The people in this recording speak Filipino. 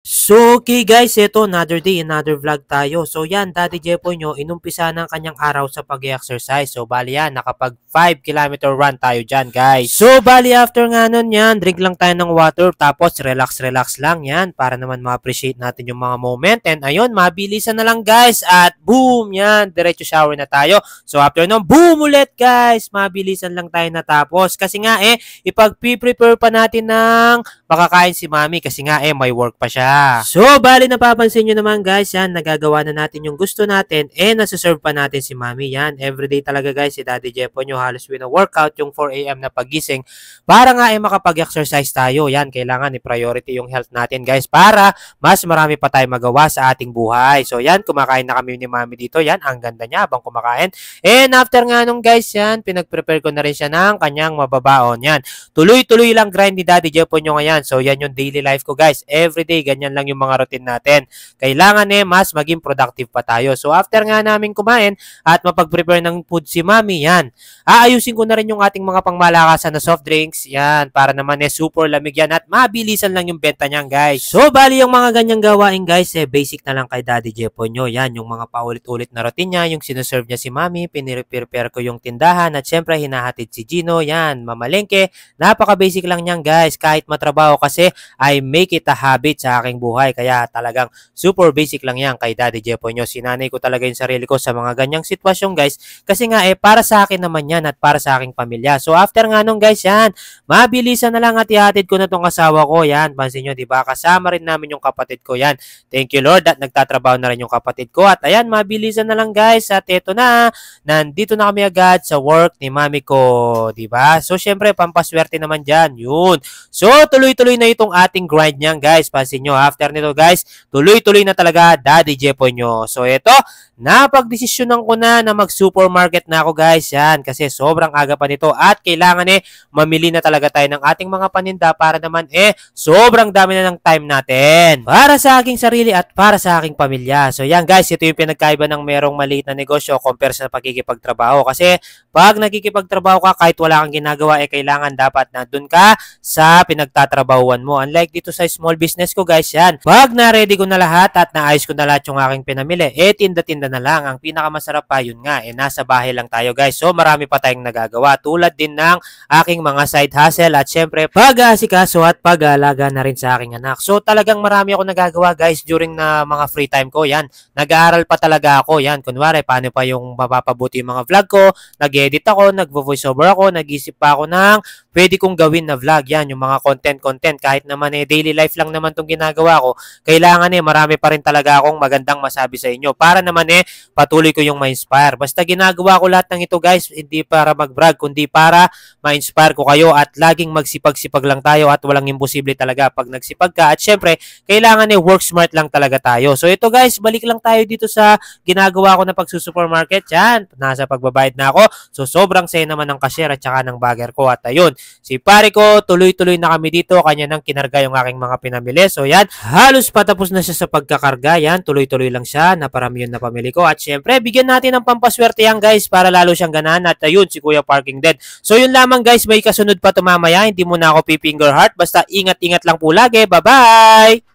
So, okay guys, ito another day, another vlog tayo. So yan, Daddy Jepoy nyo, inumpisa ng kanyang araw sa pag-exercise. So bali yan, nakapag 5 km run tayo dyan guys. So bali after nga nun yan, drink lang tayo ng water, tapos relax lang yan para naman ma-appreciate natin yung mga moment. And ayun, mabilisan na lang guys at boom, yan, diretso shower na tayo. So after nun, boom ulit guys, mabilisan lang tayo natapos. Kasi nga ipag-prepare pa natin ng makakain si Mami kasi nga may work pa siya. So, bali napapansin nyo naman guys, yan, nagagawa na natin yung gusto natin nasuserve pa natin si Mami. Yan, everyday talaga guys, si Daddy Jepo nyo halos wina-workout yung 4 AM na pagising para nga makapag-exercise tayo. Yan, kailangan i-priority yung health natin guys para mas marami pa tayo magawa sa ating buhay. So, yan, kumakain na kami ni Mami dito. Yan, ang ganda niya habang kumakain. And after nga nung guys, yan, pinag-prepare ko na rin siya ng kanyang mababaon. Yan, tuloy-tuloy lang grind ni Daddy Jepo nyo ngayon. So, yan yung daily life ko guys. Everyday, ganyan lang yung mga routine natin. Kailangan mas maging productive pa tayo. So after nga namin kumain at mapag-prepare ng food si Mami, yan. Aayusin ko na rin yung ating mga pangmalakasan na soft drinks. Yan, para naman super lamig yan at mabilisan lang yung benta niyan guys. So bali yung mga ganyang gawain guys, basic na lang kay Daddy Jepo nyo. Yan, yung mga paulit-ulit na routine niya, yung sinuserve niya si Mami, pinire-prepare ko yung tindahan at syempre hinahatid si Gino. Yan, mamalengke. Napaka-basic lang niyan guys. Kahit matrabaho kasi, I make it a habit sa aking buhay. Kaya talagang super basic lang yan kay Daddy Jepo nyo. Sinanay ko talaga yung sarili ko sa mga ganyang sitwasyon guys. Kasi nga para sa akin naman yan at para sa aking pamilya. So after nga nung guys yan, mabilisan na lang at ihatid ko na tong asawa ko. Yan, pansin nyo diba? Kasama rin namin yung kapatid ko yan. Thank you Lord at nagtatrabaho na rin yung kapatid ko. At ayan, mabilisan na lang guys. At eto na, nandito na kami agad sa work ni Mami ko. Diba? So syempre, pampaswerte naman dyan. Yun. So tuloy-tuloy na itong ating grind niyan guys. Pansin nyo, after nito guys, tuloy-tuloy na talaga Daddy Jepo nyo. So ito, napagdesisyonan ko na mag-supermarket na ako guys. Yan, kasi sobrang aga pa nito at kailangan mamili na talaga tayo ng ating mga paninda para naman sobrang dami na ng time natin. Para sa aking sarili at para sa aking pamilya. So yan guys, ito yung pinagkaiba ng merong maliit na negosyo compare sa pagkikipagtrabaho. Kasi pag nagkikipagtrabaho ka, kahit wala kang ginagawa, kailangan dapat nandun ka sa pinagtatrabahuan mo. Unlike dito sa small business ko guys, yan. Pag na-ready ko na lahat at naayos ko na lahat yung aking pinamili, tinda-tinda na lang. Ang pinakamasarap pa yun nga, nasa bahay lang tayo guys. So marami pa tayong nagagawa tulad din ng aking mga side hustle at syempre pag-aasikaso at pag-aalaga na rin sa aking anak. So talagang marami ako nagagawa guys during na mga free time ko. Yan, nag-aaral pa talaga ako. Yan, kunwari paano pa yung mapapabuti yung mga vlog ko, nag-edit ako, nag-voice over ako, nag-isip pa ako ng pwede kong gawin na vlog. Yan, yung mga content kahit naman daily life lang naman tong ginagawa ko. Kailangan marami pa rin talaga akong magandang masabi sa inyo para naman patuloy ko yung ma-inspire. Basta ginagawa ko lahat ng ito guys, hindi para mag-brag, kundi para ma-inspire ko kayo at laging magsipag-sipag lang tayo at walang imposible talaga pag nagsipag ka. At syempre, kailangan work smart lang talaga tayo. So ito guys, balik lang tayo dito sa ginagawa ko na pagsusupermarket. Yan, nasa pagbabayad na ako. So sobrang saya naman ng cashier at saka ng bagger ko. At ayun, si pare ko, tuloy-tuloy na kami dito. Kanya nang kinarga yung aking mga pinamili. So yan, halos patapos na siya sa pagkakarga. Yan, tuloy-tuloy lang siya. Naparami yun na pamili ko. At syempre, bigyan natin ng pampaswerte yan guys para lalo siyang ganahan. At ayun, si Kuya Parking Dead. So yun lamang guys, may kasunod pa ito mamaya. Hindi mo na ako pipinger heart. Basta ingat-ingat lang po lagi. Bye-bye!